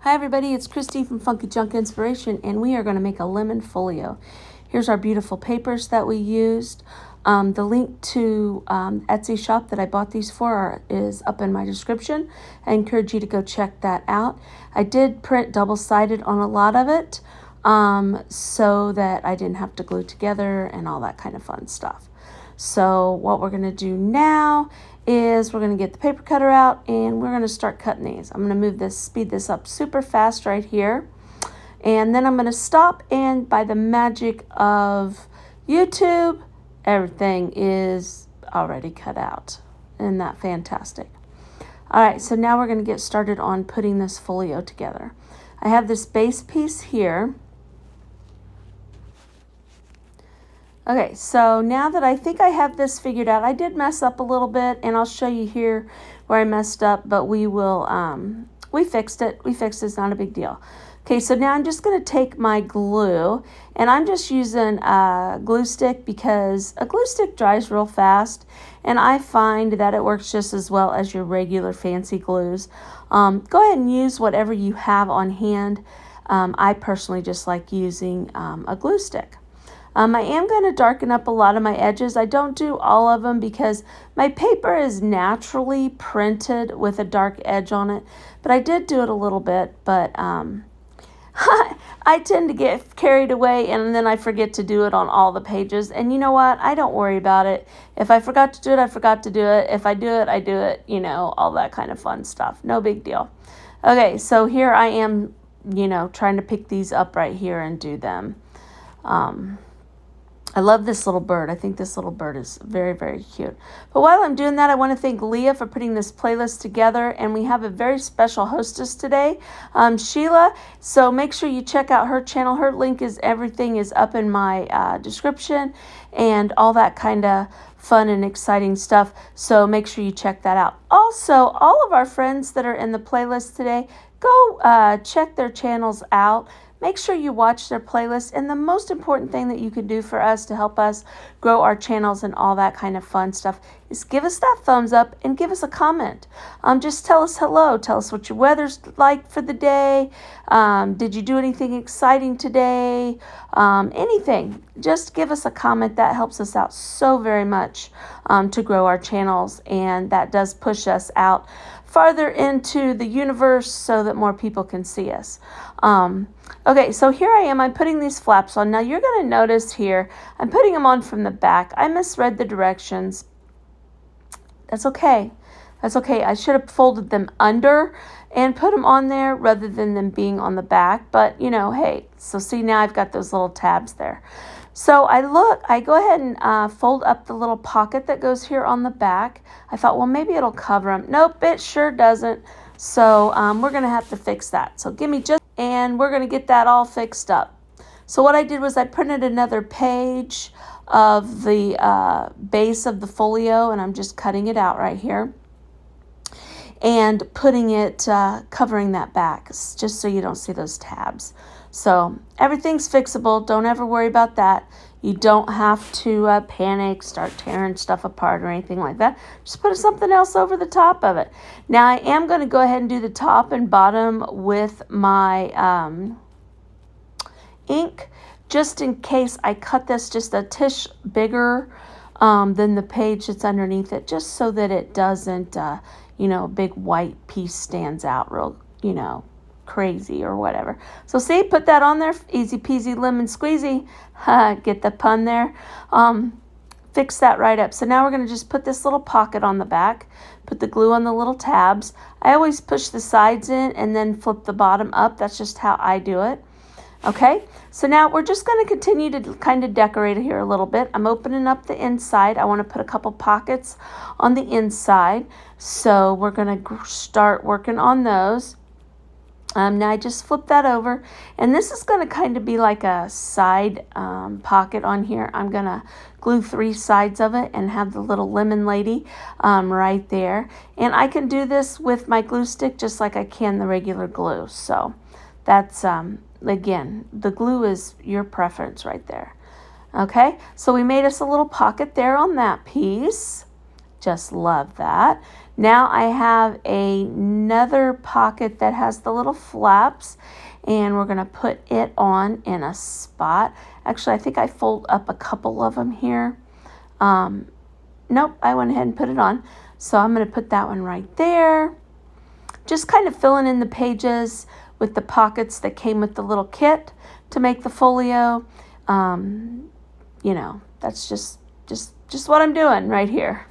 Hi everybody, it's Christy from Funky Junk Inspiration, and we are going to make a lemon folio. Here's our beautiful papers that we used. The link to Etsy shop that I bought these for is up in my description. I encourage you to go check that out. I did print double-sided on a lot of it so that I didn't have to glue together and all that kind of fun stuff. So what we're going to do now is we're going to get the paper cutter out and we're going to start cutting these. I'm going to speed this up super fast right here. And then I'm going to stop, and by the magic of YouTube, everything is already cut out. Isn't that fantastic? All right, so now we're going to get started on putting this folio together. I have this base piece here. Okay, so now that I think I have this figured out, I did mess up a little bit, and I'll show you here where I messed up, but we fixed it. It's not a big deal. Okay, so now I'm just going to take my glue, and I'm just using a glue stick because a glue stick dries real fast, and I find that it works just as well as your regular fancy glues. Go ahead and use whatever you have on hand. I personally just like using a glue stick. I am going to darken up a lot of my edges. I don't do all of them because my paper is naturally printed with a dark edge on it, but I did do it a little bit, but I tend to get carried away and then I forget to do it on all the pages. And you know what? I don't worry about it. If I forgot to do it, I forgot to do it. If I do it, I do it, all that kind of fun stuff. No big deal. Okay, so here I am, trying to pick these up right here and do them. I love this little bird. I think this little bird is very, very cute. But while I'm doing that, I want to thank Leah for putting this playlist together. And we have a very special hostess today, Sheila. So make sure you check out her channel. Her link everything is up in my description and all that kind of fun and exciting stuff. So make sure you check that out. Also, all of our friends that are in the playlist today, go check their channels out. Make sure you watch their playlist, and the most important thing that you can do for us to help us grow our channels and all that kind of fun stuff is give us that thumbs up and give us a comment. Just tell us hello. Tell us what your weather's like for the day. Did you do anything exciting today? Anything. Just give us a comment. That helps us out so very much to grow our channels, and that does push us out farther into the universe so that more people can see us. Okay, so here I am. I'm putting these flaps on. Now you're going to notice here, I'm putting them on from the back. I misread the directions. That's okay. That's okay. I should have folded them under and put them on there rather than them being on the back. But, hey, so see, now I've got those little tabs there. So I go ahead and fold up the little pocket that goes here on the back. I thought, well, maybe it'll cover them. Nope, it sure doesn't. So we're going to have to fix that. So and we're going to get that all fixed up. So what I did was I printed another page of the base of the folio, and I'm just cutting it out right here and putting it, covering that back, just so you don't see those tabs. So everything's fixable. Don't ever worry about that. You don't have to panic, start tearing stuff apart or anything like that. Just put something else over the top of it. Now I am going to go ahead and do the top and bottom with my ink, just in case I cut this just a tish bigger than the page that's underneath it, just so that it doesn't, a big white piece stands out real, crazy or whatever. So see, put that on there, easy peasy lemon squeezy. Get the pun there. Fix that right up. So now we're going to just put this little pocket on the back, put the glue on the little tabs. I always push the sides in and then flip the bottom up. That's just how I do it. Okay, so now we're just going to continue to kind of decorate it here a little bit. I'm opening up the inside. I want to put a couple pockets on the inside. So we're going to start working on those. Now I just flip that over, and this is going to kind of be like a side pocket on here. I'm going to glue 3 sides of it and have the little lemon lady right there. And I can do this with my glue stick just like I can the regular glue. So that's, again, the glue is your preference right there. Okay, so we made us a little pocket there on that piece. Just love that. Now I have another pocket that has the little flaps, and we're going to put it on in a spot. Actually, I think I fold up a couple of them here. Nope, I went ahead and put it on. So I'm going to put that one right there. Just kind of filling in the pages with the pockets that came with the little kit to make the folio. You know, that's just what I'm doing right here.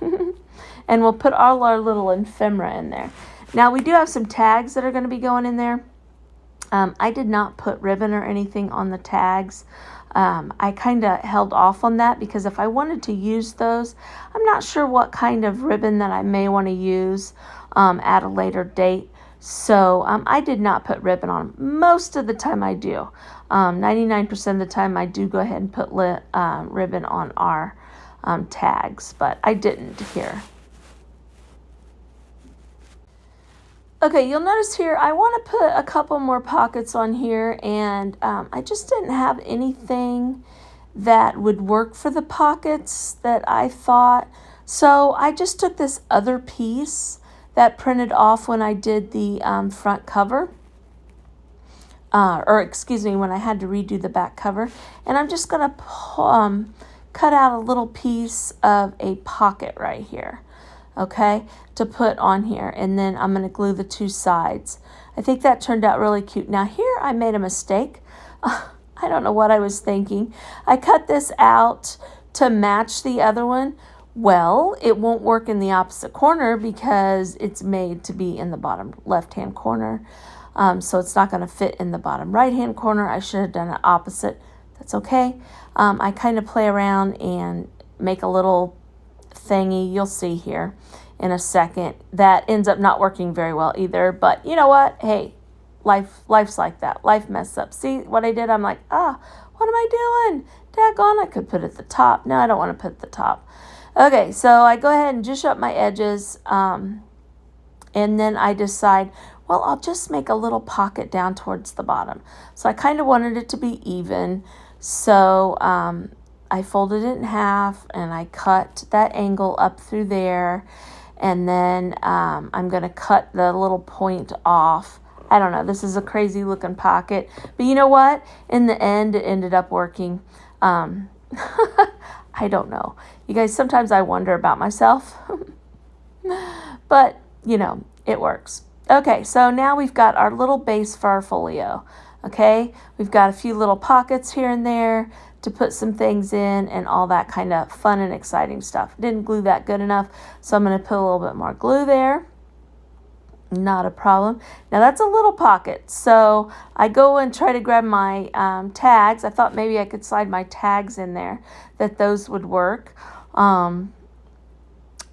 And we'll put all our little ephemera in there. Now we do have some tags that are going to be going in there. I did not put ribbon or anything on the tags. I kind of held off on that because if I wanted to use those, I'm not sure what kind of ribbon that I may want to use at a later date. So I did not put ribbon on them. Most of the time I do. 99% of the time I do go ahead and put ribbon on our tags, but I didn't here. Okay, you'll notice here I want to put a couple more pockets on here, and I just didn't have anything that would work for the pockets that I thought. So I just took this other piece that printed off when I did the front cover. When I had to redo the back cover. And I'm just going to cut out a little piece of a pocket right here. Okay, to put on here, and then I'm going to glue the two sides. I think that turned out really cute. Now here I made a mistake. I don't know what I was thinking. I cut this out to match the other one. Well, it won't work in the opposite corner because it's made to be in the bottom left-hand corner. So it's not going to fit in the bottom right-hand corner. I should have done it opposite. That's okay. I kind of play around and make a little thingy. You'll see here in a second. That ends up not working very well either. But you know what? Hey, life's like that. Life mess up. See what I did? I'm like, what am I doing? Daggone, I could put it at the top. No, I don't want to put it at the top. Okay, so I go ahead and dish up my edges. And then I decide, well, I'll just make a little pocket down towards the bottom. So I kind of wanted it to be even. So I folded it in half and I cut that angle up through there. And then I'm going to cut the little point off. I don't know. This is a crazy looking pocket. But you know what? In the end, it ended up working. I don't know. You guys, sometimes I wonder about myself. But, you know, it works. Okay, so now we've got our little base for our folio. Okay, we've got a few little pockets here and there to put some things in and all that kind of fun and exciting stuff. Didn't glue that good enough, so I'm going to put a little bit more glue there. Not a problem. Now that's a little pocket, so I go and try to grab my tags. I thought maybe I could slide my tags in there, that those would work.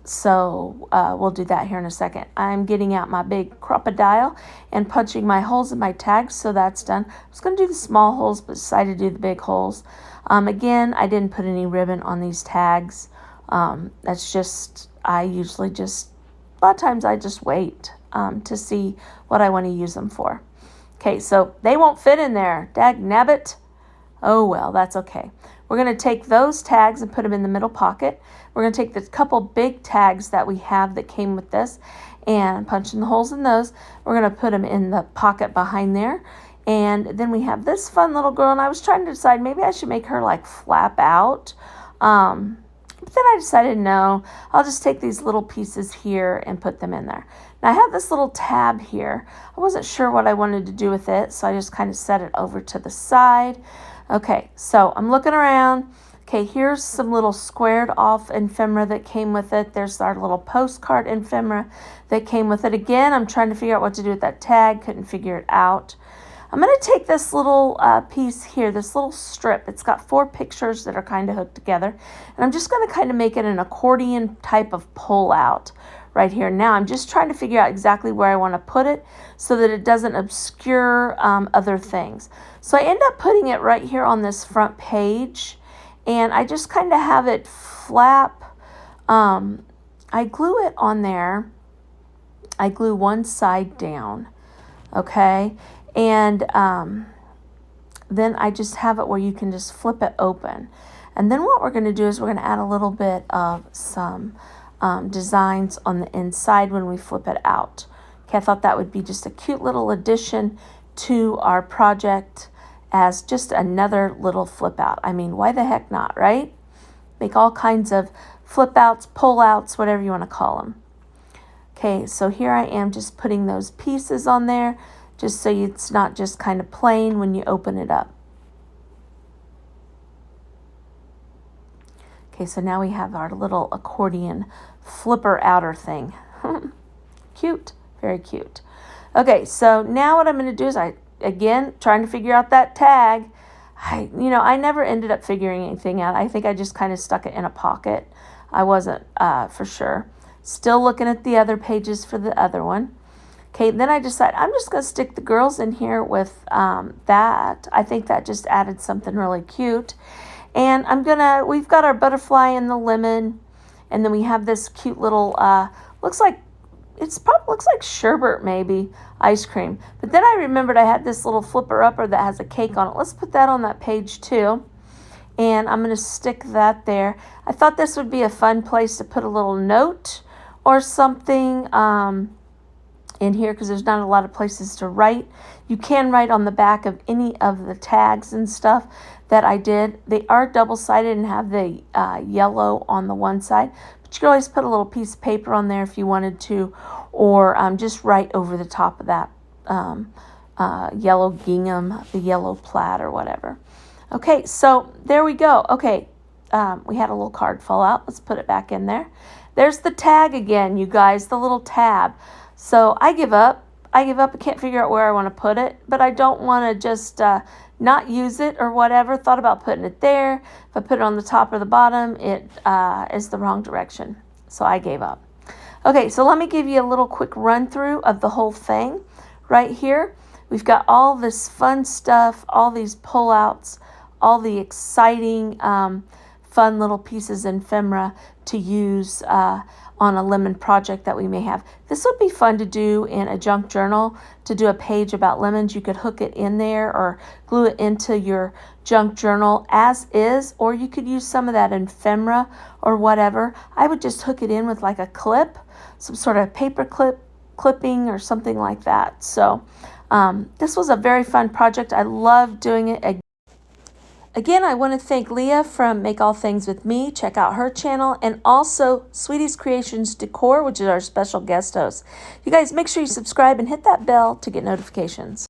So we'll do that here in a second. I'm getting out my big crocodile and punching my holes in my tags, so that's done. I was going to do the small holes, but decided to do the big holes. Again, I didn't put any ribbon on these tags. That's just, a lot of times I just wait to see what I want to use them for. Okay, so they won't fit in there. Dag nabbit. Oh well, that's okay. We're going to take those tags and put them in the middle pocket. We're going to take the couple big tags that we have that came with this and punching the holes in those. We're going to put them in the pocket behind there. And then we have this fun little girl, and I was trying to decide maybe I should make her like flap out. But then I decided no, I'll just take these little pieces here and put them in there. Now I have this little tab here. I wasn't sure what I wanted to do with it, so I just kind of set it over to the side. Okay, so I'm looking around. Okay, here's some little squared off ephemera that came with it. There's our little postcard ephemera that came with it. Again, I'm trying to figure out what to do with that tag. Couldn't figure it out. I'm going to take this little piece here, this little strip. It's got 4 pictures that are kind of hooked together. And I'm just going to kind of make it an accordion type of pull out right here. Now I'm just trying to figure out exactly where I want to put it so that it doesn't obscure other things. So I end up putting it right here on this front page. And I just kind of have it flap. I glue it on there. I glue one side down. Okay. And then I just have it where you can just flip it open. And then what we're going to do is we're going to add a little bit of some designs on the inside when we flip it out. Okay, I thought that would be just a cute little addition to our project as just another little flip out. I mean, why the heck not, right? Make all kinds of flip outs, pull outs, whatever you want to call them. Okay, so here I am just putting those pieces on there just so it's not just kind of plain when you open it up. Okay, so now we have our little accordion flipper outer thing. Cute, very cute. Okay, so now what I'm going to do is again, trying to figure out that tag. I never ended up figuring anything out. I think I just kind of stuck it in a pocket. I wasn't for sure. Still looking at the other pages for the other one. Okay, then I decided I'm just going to stick the girls in here with that. I think that just added something really cute. And we've got our butterfly and the lemon. And then we have this cute little, looks like sherbet maybe, ice cream. But then I remembered I had this little flipper upper that has a cake on it. Let's put that on that page too. And I'm going to stick that there. I thought this would be a fun place to put a little note or something in here because there's not a lot of places to write. You can write on the back of any of the tags and stuff that I did. They are double-sided and have the yellow on the one side. But you could always put a little piece of paper on there if you wanted to, or just write over the top of that yellow gingham, the yellow plaid or whatever. Okay, so there we go. Okay, we had a little card fall out. Let's put it back in there. There's the tag again, you guys, the little tab. So I give up. I can't figure out where I want to put it, but I don't want to just not use it or whatever. Thought about putting it there. If I put it on the top or the bottom, it is the wrong direction. So I gave up. Okay, so let me give you a little quick run through of the whole thing. Right here, we've got all this fun stuff, all these pullouts, all the exciting, fun little pieces in ephemera to use on a lemon project that we may have. This would be fun to do in a junk journal, to do a page about lemons. You could hook it in there or glue it into your junk journal as is, or you could use some of that ephemera or whatever. I would just hook it in with like a clip, some sort of paper clipping or something like that. So this was a very fun project. I love doing it. Again, I want to thank Leah from Make All Things With Me. Check out her channel, and also Sweetie's Creations Decor, which is our special guest host. You guys make sure you subscribe and hit that bell to get notifications.